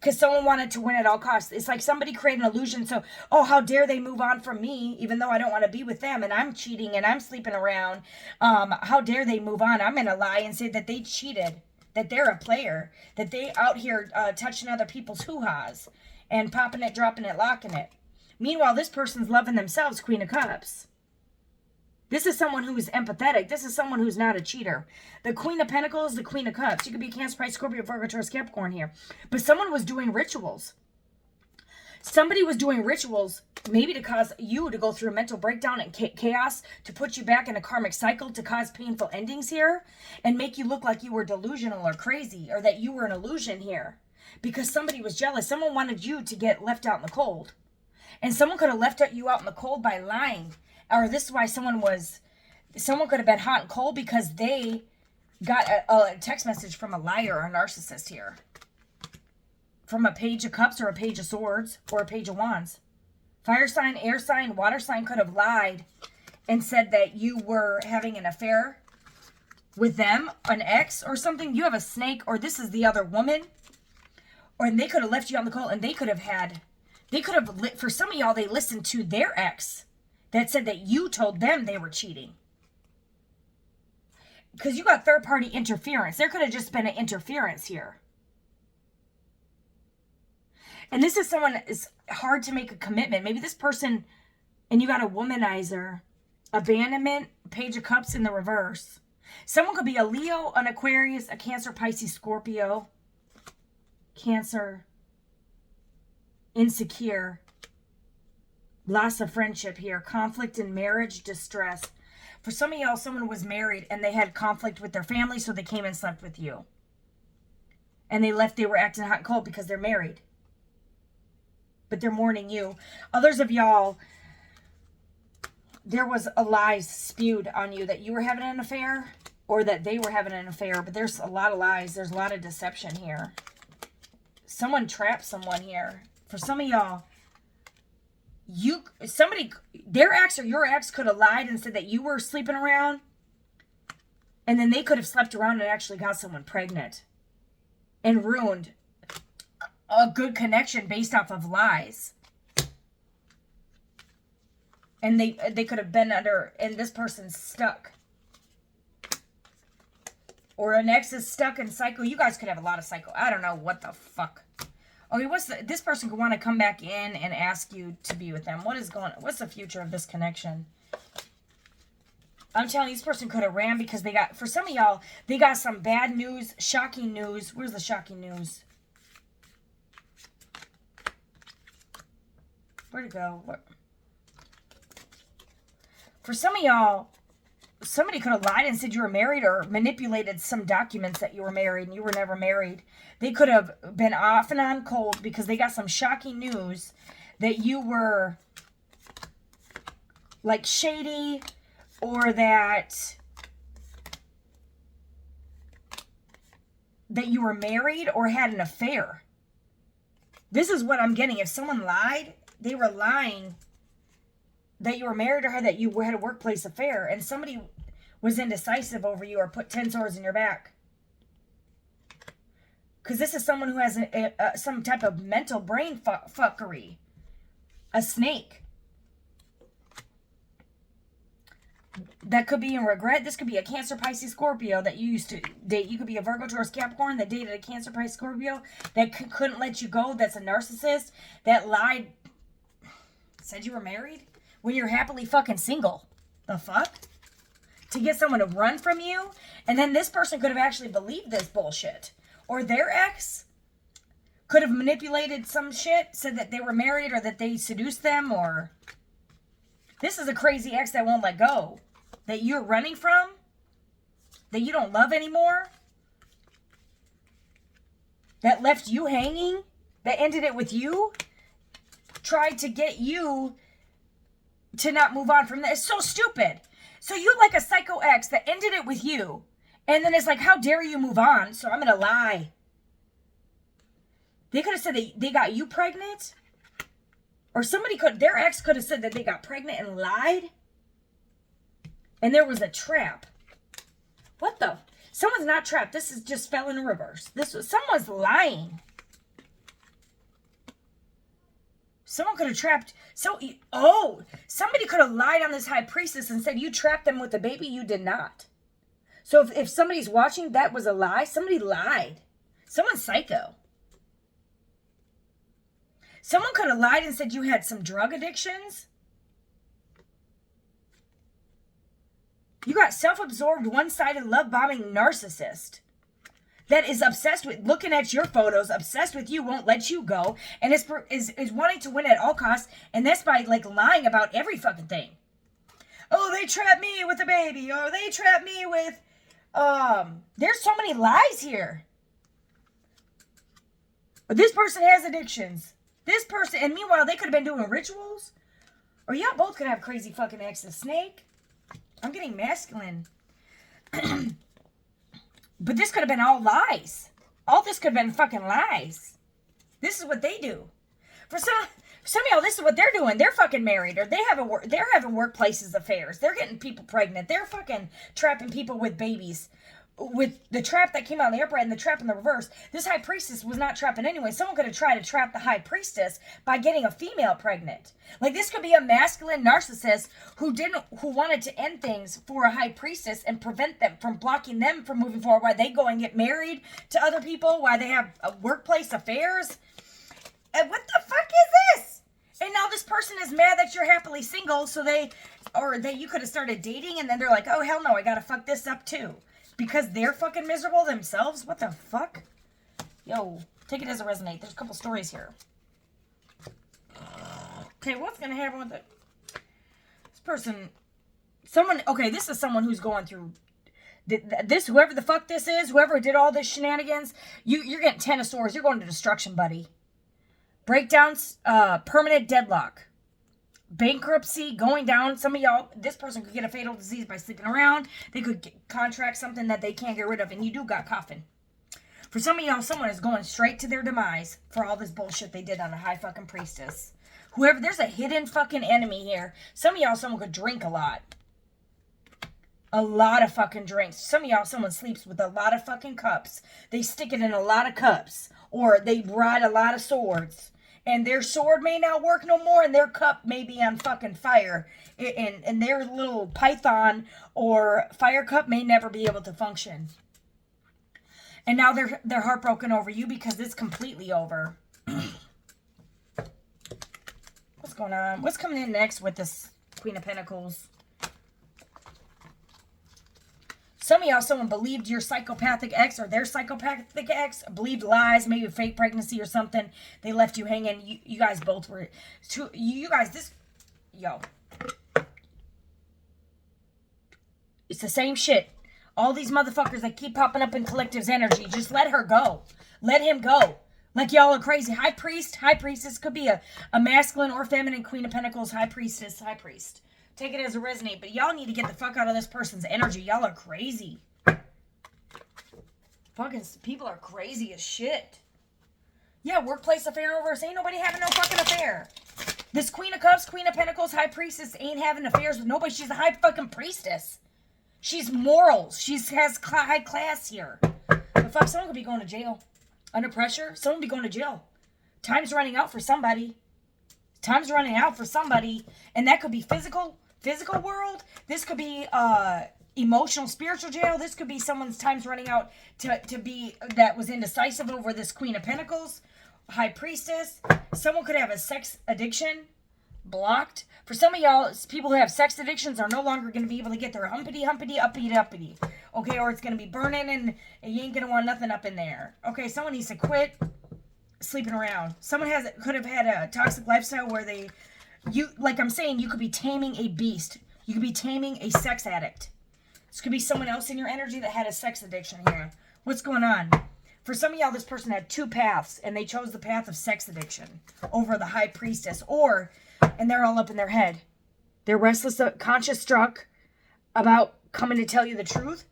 Because someone wanted to win at all costs. It's like somebody created an illusion. So, oh, how dare they move on from me, even though I don't want to be with them, and I'm cheating, and I'm sleeping around. How dare they move on? I'm going to lie and say that they cheated, that they're a player, that they out here touching other people's hoo-has, and popping it, dropping it, locking it. Meanwhile, this person's loving themselves, Queen of Cups. This is someone who is empathetic. This is someone who's not a cheater. The Queen of Pentacles, the Queen of Cups. You could be Cancer, Pisces, Scorpio, Virgo, Taurus, Capricorn here. But someone was doing rituals. Somebody was doing rituals maybe to cause you to go through a mental breakdown and chaos, to put you back in a karmic cycle, to cause painful endings here, and make you look like you were delusional or crazy, or that you were an illusion here. Because somebody was jealous. Someone wanted you to get left out in the cold. And someone could have left you out in the cold by lying. Or this is why someone could have been hot and cold because they got a text message from a liar or a narcissist here. From a Page of Cups or a Page of Swords or a Page of Wands. Fire sign, air sign, water sign could have lied and said that you were having an affair with them, an ex or something. You have a snake, or this is the other woman. Or they could have left you on the cold, and for some of y'all, they listened to their ex that said that you told them they were cheating. Because you got third-party interference. There could have just been an interference here. And this is someone that is hard to make a commitment. Maybe this person, and you got a womanizer, abandonment, Page of Cups in the reverse. Someone could be a Leo, an Aquarius, a Cancer, Pisces, Scorpio, Cancer, insecure, loss of friendship here, conflict in marriage, distress. For some of y'all, someone was married and they had conflict with their family, so they came and slept with you. And they were acting hot and cold because they're married. But they're mourning you. Others of y'all, there was a lie spewed on you that you were having an affair or that they were having an affair. But there's a lot of lies. There's a lot of deception here. Someone trapped someone here. For some of y'all, their ex or your ex could have lied and said that you were sleeping around. And then they could have slept around and actually got someone pregnant. And ruined a good connection based off of lies. And they could have been and this person's stuck. Or an ex is stuck in cycle. You guys could have a lot of cycle. I don't know what the fuck. Okay, this person could want to come back in and ask you to be with them. What's the future of this connection? I'm telling you, this person could have ran because for some of y'all, they got some bad news, shocking news. Where's the shocking news? Where'd it go? For some of y'all, somebody could have lied and said you were married or manipulated some documents that you were married and you were never married. They could have been off and on cold because they got some shocking news that you were like shady or that you were married or had an affair. This is what I'm getting. If someone lied, they were lying that you were married or that you had a workplace affair, and somebody was indecisive over you or put 10 swords in your back. Because this is someone who has some type of mental brain fuckery. A snake. That could be in regret. This could be a Cancer, Pisces, Scorpio that you used to date. You could be a Virgo, Taurus, Capricorn that dated a Cancer, Pisces, Scorpio that couldn't let you go. That's a narcissist that lied. Said you were married when you're happily fucking single. The fuck? To get someone to run from you? And then this person could have actually believed this bullshit. Or their ex could have manipulated some shit, said that they were married or that they seduced them, or this is a crazy ex that won't let go. That you're running from. That you don't love anymore. That left you hanging. That ended it with you. Tried to get you to not move on from that. It's so stupid. So you like a psycho ex that ended it with you. And then it's like, how dare you move on? So I'm going to lie. They could have said that they got you pregnant. Or their ex could have said that they got pregnant and lied. And there was a trap. What the? Someone's not trapped. This is just fell in reverse. Someone's lying. Someone could have trapped. Somebody could have lied on this high priestess and said you trapped them with a baby. You did not. So if somebody's watching, that was a lie. Somebody lied. Someone's psycho. Someone could have lied and said you had some drug addictions. You got self-absorbed, one-sided, love-bombing narcissist that is obsessed with looking at your photos, obsessed with you, won't let you go, and is wanting to win at all costs, and that's by, like, lying about every fucking thing. Oh, they trapped me with a baby, or they trapped me with, there's so many lies here. This person has addictions. This person, and meanwhile, they could have been doing rituals. Or y'all both could have crazy fucking exes. Snake. I'm getting masculine. But this could have been all lies. All this could have been fucking lies. This is what they do. For some of y'all, this is what they're doing. They're fucking married, or they're having workplaces affairs. They're getting people pregnant. They're fucking trapping people with babies. With the trap that came out in the upright and the trap in the reverse, this high priestess was not trapping anyway. Someone could have tried to trap the high priestess by getting a female pregnant. Like, this could be a masculine narcissist who wanted to end things for a high priestess and prevent them from blocking them from moving forward. Why they go and get married to other people? Why they have workplace affairs? And what the fuck is this? And now this person is mad that you're happily single, so you could have started dating, and then they're like, oh hell no, I gotta fuck this up too. Because they're fucking miserable themselves? What the fuck? Yo, take it as a resonate. There's a couple stories here. Okay, what's gonna happen with it? This person... this is someone who's going through... whoever the fuck this is, whoever did all this shenanigans, you're getting 10 of swords. You're going to destruction, buddy. Breakdowns, permanent deadlock. Bankruptcy, going down. Some of y'all, this person could get a fatal disease by sleeping around. They could contract something that they can't get rid of, and you do got coffin. For some of y'all, someone is going straight to their demise for all this bullshit they did on a high fucking priestess. Whoever, there's a hidden fucking enemy here. Some of y'all, someone could drink a lot. A lot of fucking drinks. Some of y'all, someone sleeps with a lot of fucking cups. They stick it in a lot of cups. Or they ride a lot of swords. And their sword may not work no more, and their cup may be on fucking fire. And their little python or fire cup may never be able to function. And now they're heartbroken over you because it's completely over. What's going on? What's coming in next with this Queen of Pentacles? Some of y'all, someone believed your psychopathic ex or their psychopathic ex, believed lies, maybe a fake pregnancy or something. They left you hanging. You guys both were... Yo. It's the same shit. All these motherfuckers that keep popping up in Collective's energy, just let her go. Let him go. Like, y'all are crazy. High priest, high priestess. Could be a masculine or feminine Queen of Pentacles, high priestess, high priest. Take it as a resonate, but y'all need to get the fuck out of this person's energy. Y'all are crazy. Fucking people are crazy as shit. Yeah, workplace affair reverse. Ain't nobody having no fucking affair. This Queen of Cups, Queen of Pentacles, high priestess ain't having affairs with nobody. She's a high fucking priestess. She's morals. She has high class here. But fuck, someone could be going to jail. Under pressure, someone could be going to jail. Time's running out for somebody. Time's running out for somebody. And that could be physical world. This could be emotional, spiritual jail. This could be someone's time's running out to be that was indecisive over this Queen of Pentacles, high priestess. Someone could have a sex addiction blocked. For some of y'all, people who have sex addictions are no longer going to be able to get their uppity, uppity. Okay, or it's going to be burning and you ain't going to want nothing up in there. Okay, someone needs to quit sleeping around. Someone could have had a toxic lifestyle where like I'm saying, you could be taming a beast. You could be taming a sex addict. This could be someone else in your energy that had a sex addiction here. What's going on? For some of y'all, this person had two paths, and they chose the path of sex addiction over the high priestess. And they're all up in their head. They're restless, conscious struck about coming to tell you the truth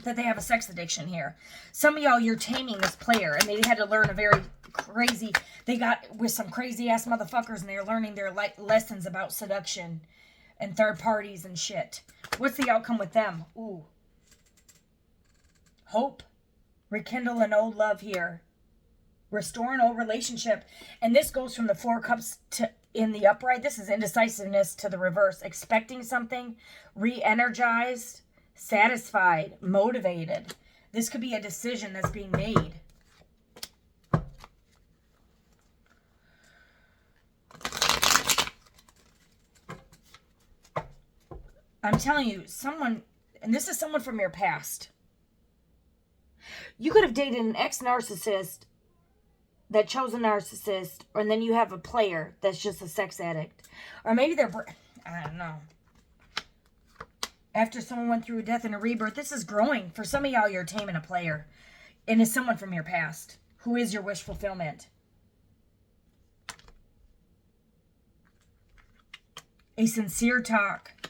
that they have a sex addiction here. Some of y'all, you're taming this player, and they had to learn a very crazy... They got with some crazy-ass motherfuckers, and they're learning their lessons about seduction and third parties and shit. What's the outcome with them? Ooh. Hope. Rekindle an old love here. Restore an old relationship. And this goes from the Four Cups to in the upright. This is indecisiveness to the reverse. Expecting something. Re-energized. Satisfied. Motivated. This could be a decision that's being made. I'm telling you, someone, and this is someone from your past. You could have dated an ex-narcissist that chose a narcissist, and then you have a player that's just a sex addict. Or maybe I don't know. After someone went through a death and a rebirth, this is growing. For some of y'all, you're taming a player. And it's someone from your past who is your wish fulfillment. A sincere talk.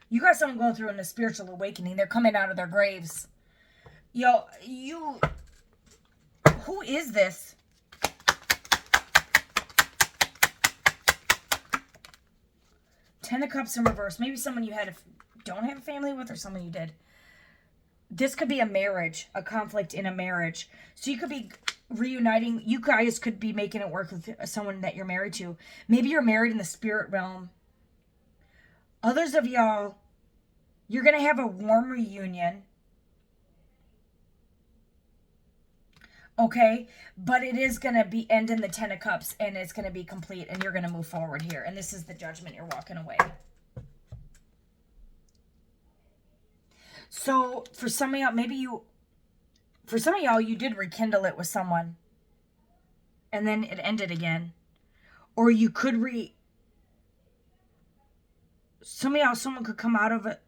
You got someone going through a spiritual awakening. They're coming out of their graves. Yo, who is this? Ten of Cups in reverse. Maybe someone you don't have a family with, or someone you did. This could be a marriage, a conflict in a marriage. So you could be reuniting. You guys could be making it work with someone that you're married to. Maybe you're married in the spirit realm. Others of y'all, you're going to have a warm reunion. Okay? But it is going to be end in the Ten of Cups, and it's going to be complete, and you're going to move forward here. And this is the Judgment. You're walking away. So for some of y'all, you did rekindle it with someone, and then it ended again. Or you could some of y'all, someone could come out of it.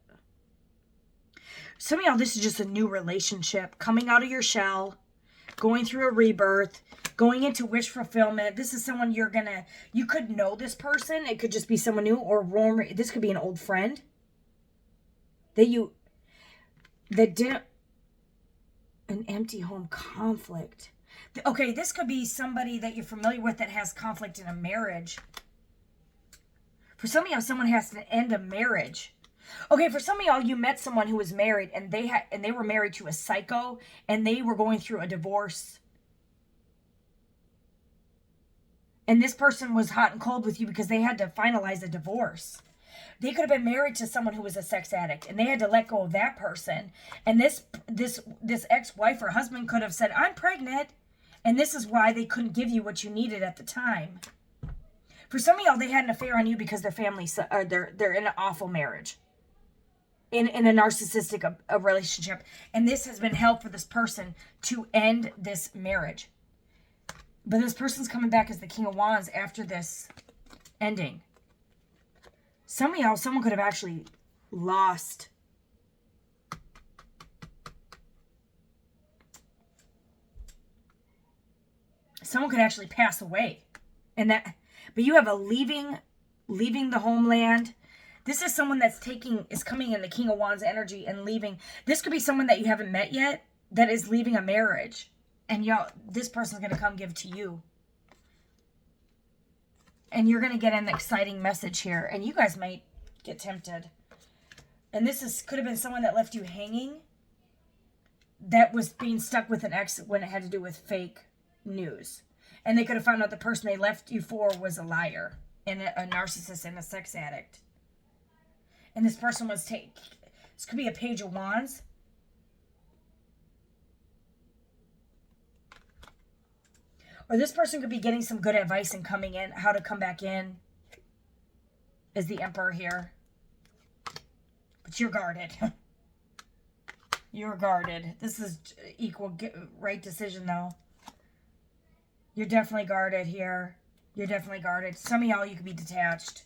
Some of y'all, this is just a new relationship, coming out of your shell, going through a rebirth, going into wish fulfillment. This is someone you could know this person. It could just be someone new, or warm. This could be an old friend that didn't, an empty home conflict. Okay, this could be somebody that you're familiar with that has conflict in a marriage. For some of y'all, someone has to end a marriage. Okay, for some of y'all, you met someone who was married, and they were married to a psycho, and they were going through a divorce. And this person was hot and cold with you because they had to finalize a divorce. They could have been married to someone who was a sex addict, and they had to let go of that person. And this ex-wife or husband could have said, "I'm pregnant," and this is why they couldn't give you what you needed at the time. For some of y'all, they had an affair on you because their family, they're in an awful marriage, in a narcissistic a relationship, and this has been hell for this person to end this marriage. But this person's coming back as the King of Wands after this ending. Some of y'all, someone could have actually lost. Someone could actually pass away. But you have a leaving the homeland. This is someone is coming in the King of Wands energy and leaving. This could be someone that you haven't met yet that is leaving a marriage. And this person's going to come give to you. And you're going to get an exciting message here. And you guys might get tempted. And could have been someone that left you hanging. That was being stuck with an ex when it had to do with fake news. And they could have found out the person they left you for was a liar. And a narcissist and a sex addict. And this person this could be a Page of Wands. Or this person could be getting some good advice and coming in, how to come back in as the Emperor here. But you're guarded. You're guarded. This is equal right decision, though. You're definitely guarded here. You're definitely guarded. Some of y'all, you could be detached.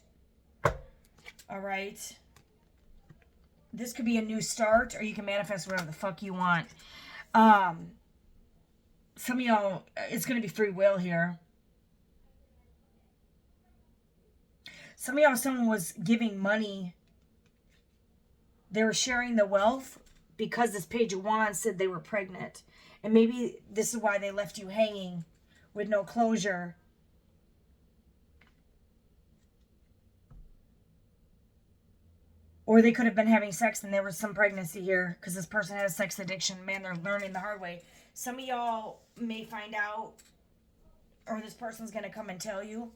All right. This could be a new start, or you can manifest whatever the fuck you want. Some of y'all, it's going to be free will here. Some of y'all, someone was giving money. They were sharing the wealth because this Page of Wands said they were pregnant. And maybe this is why they left you hanging with no closure. Or they could have been having sex and there was some pregnancy here because this person has sex addiction. Man, they're learning the hard way. Some of y'all may find out, or this person's going to come and tell you.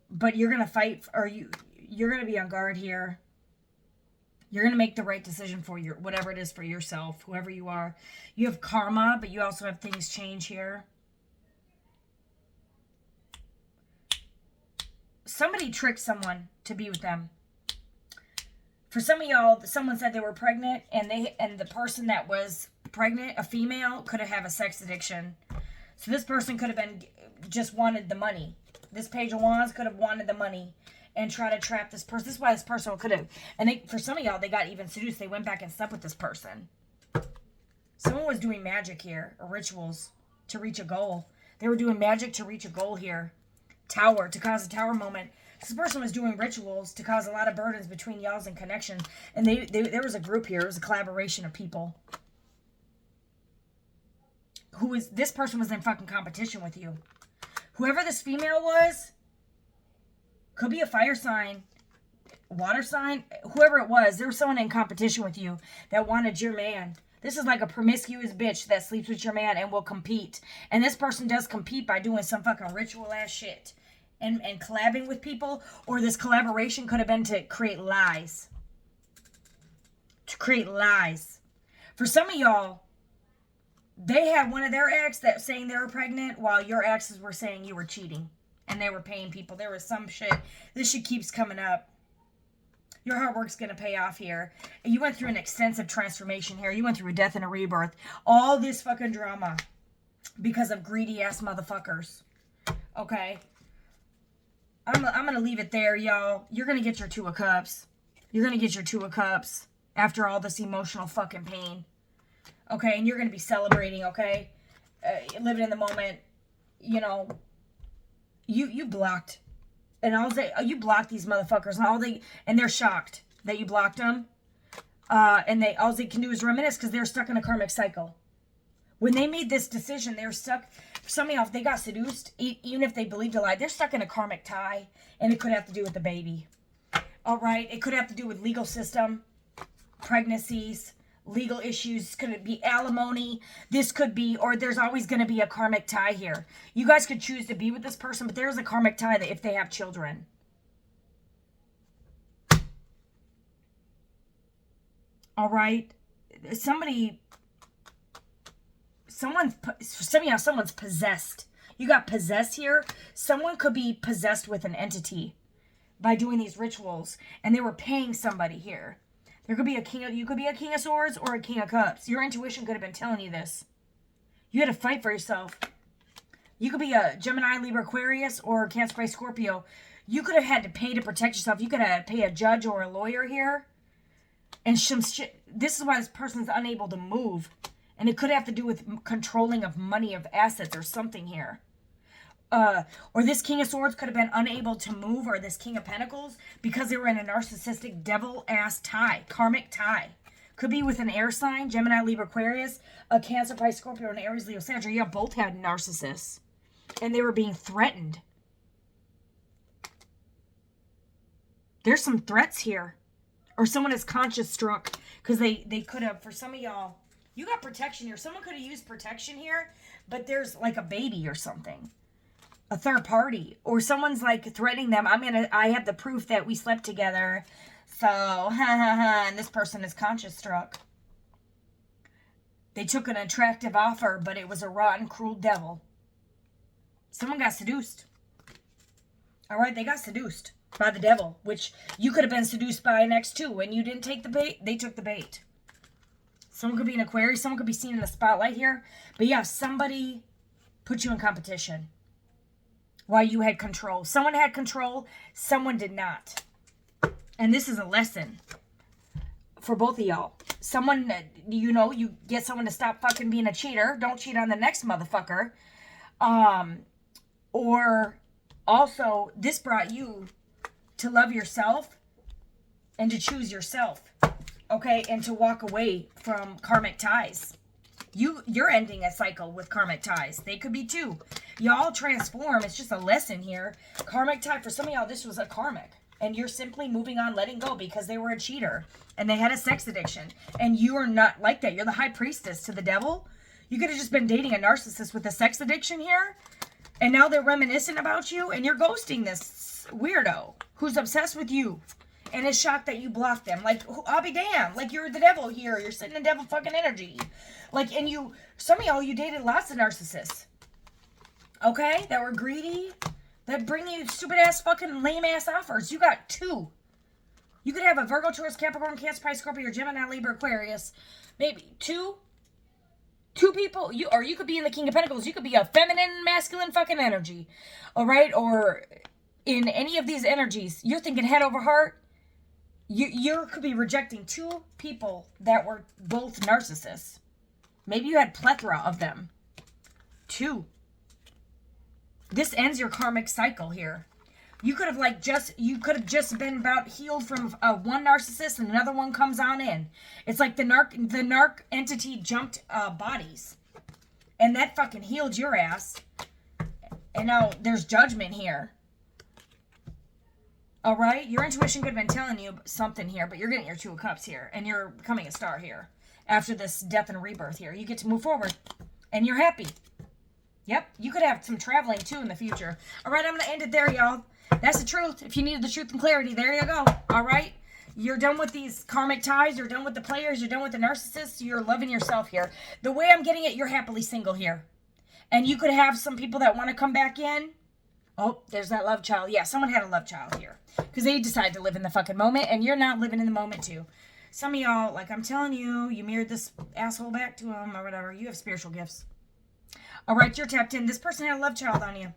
But you're going to fight, or you're going to be on guard here. You're going to make the right decision for whatever it is for yourself, whoever you are. You have karma, but you also have things change here. somebody tricked someone to be with them. For some of y'all, someone said they were pregnant, and the person that was pregnant, a female, could have a sex addiction. So this person could have been just wanted the money. This Page of Wands could have wanted the money and try to trap this person. This is why this person could have. And for some of y'all, they got even seduced. They went back and slept with this person. Someone was doing magic here, or rituals to reach a goal. They were doing magic to reach a goal here. Tower, to cause a tower moment. This person was doing rituals to cause a lot of burdens between y'all's and connections. And there was a group here. It was a collaboration of people. This person was in fucking competition with you. Whoever this female was, could be a fire sign, water sign, whoever it was, there was someone in competition with you that wanted your man. This is like a promiscuous bitch that sleeps with your man and will compete. And this person does compete by doing some fucking ritual ass shit. And collabing with people. Or this collaboration could have been to create lies. To create lies. For some of y'all, they had one of their ex that saying they were pregnant while your exes were saying you were cheating. And they were paying people. There was some shit. This shit keeps coming up. Your hard work's going to pay off here. You went through an extensive transformation here. You went through a death and a rebirth. All this fucking drama. Because of greedy ass motherfuckers. Okay? I'm going to leave it there, y'all. You're going to get your 2 of Cups. You're going to get your 2 of Cups. After all this emotional fucking pain. Okay? And you're going to be celebrating, okay? Living in the moment. You know... You blocked, and you blocked these motherfuckers, and they're shocked that you blocked them, and all they can do is reminisce because they're stuck in a karmic cycle. When they made this decision, they were stuck. For some of y'all, if they got seduced, even if they believed a lie, they're stuck in a karmic tie, and it could have to do with the baby. All right, it could have to do with legal system, pregnancies. Legal issues, could it be alimony? This could be, or there's always going to be a karmic tie here. You guys could choose to be with this person, but there's a karmic tie that if they have children. All right. Some of y'all, someone's possessed. You got possessed here. Someone could be possessed with an entity by doing these rituals, and they were paying somebody here. There could be you could be a King of Swords or a King of Cups. Your intuition could have been telling you this. You had to fight for yourself. You could be a Gemini, Libra, Aquarius, or Cancer, Pisces, Scorpio. You could have had to pay to protect yourself. You could have had to pay a judge or a lawyer here. And some shit. This is why this person's unable to move. And it could have to do with controlling of money, of assets, or something here. Or this King of Swords could have been unable to move, or this King of Pentacles, because they were in a narcissistic devil-ass tie, karmic tie. Could be with an air sign, Gemini, Libra, Aquarius, a Cancer, Pisces, Scorpio, and Aries, Leo, Sagittarius. Yeah, both had narcissists. And they were being threatened. There's some threats here. Or someone is conscious struck, because they could have, for some of y'all, you got protection here. Someone could have used protection here, but there's like a baby or something. A third party, or someone's like threatening them. I have the proof that we slept together. So, and this person is conscious struck. They took an attractive offer, but it was a rotten, cruel devil. Someone got seduced. All right, they got seduced by the devil, which you could have been seduced by an ex too. When you didn't take the bait, they took the bait. Someone could be an Aquarius. Someone could be seen in the spotlight here. But yeah, somebody put you in competition. While you had control. Someone had control. Someone did not. And this is a lesson for both of y'all. Someone, you get someone to stop fucking being a cheater. Don't cheat on the next motherfucker. Or also, this brought you to love yourself and to choose yourself. Okay? And to walk away from karmic ties. You're ending a cycle with karmic ties. They could be too. Y'all transform. It's just a lesson here. Karmic tie. For some of y'all, this was a karmic. And you're simply moving on, letting go because they were a cheater. And they had a sex addiction. And you are not like that. You're the high priestess to the devil. You could have just been dating a narcissist with a sex addiction here. And now they're reminiscing about you. And you're ghosting this weirdo who's obsessed with you. And is shocked that you blocked them. Like, I'll be damned. Like, you're the devil here. You're sitting in devil fucking energy. Like, and some of y'all, you dated lots of narcissists. Okay? That were greedy. that bring you stupid ass fucking lame ass offers. You got 2. You could have a Virgo, Taurus, Capricorn, Cancer, Pisces, Scorpio, Gemini, Libra, Aquarius. Maybe 2 people. You could be in the King of Pentacles. You could be a feminine, masculine fucking energy. All right? Or in any of these energies, you're thinking head over heart. You could be rejecting 2 people that were both narcissists. Maybe you had plethora of them. 2. This ends your karmic cycle here. You could have just been about healed from one narcissist and another one comes on in. It's like the narc entity jumped bodies. And that fucking healed your ass. And now there's judgment here. All right? Your intuition could have been telling you something here, but you're getting your 2 of Cups here. And you're becoming a star here. After this death and rebirth here. You get to move forward. And you're happy. Yep. You could have some traveling, too, in the future. All right, I'm going to end it there, y'all. That's the truth. If you needed the truth and clarity, there you go. All right? You're done with these karmic ties. You're done with the players. You're done with the narcissists. You're loving yourself here. The way I'm getting it, you're happily single here. And you could have some people that want to come back in. Oh, there's that love child. Yeah, someone had a love child here. Because they decided to live in the fucking moment, and you're not living in the moment, too. Some of y'all, like I'm telling you, you mirrored this asshole back to him or whatever. You have spiritual gifts. All right, you're tapped in. This person had a love child on you.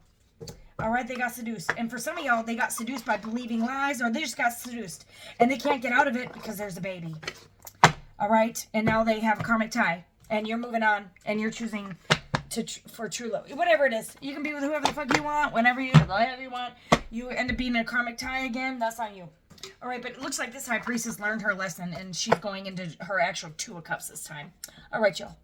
All right, they got seduced. And for some of y'all, they got seduced by believing lies, or they just got seduced. And they can't get out of it because there's a baby. All right, and now they have a karmic tie. And you're moving on, and you're choosing for true love. Whatever it is. You can be with whoever the fuck you want, whatever you want. You end up being in a karmic tie again, that's on you. All right, but it looks like this high priestess learned her lesson, and she's going into her actual 2 of Cups this time. All right, y'all.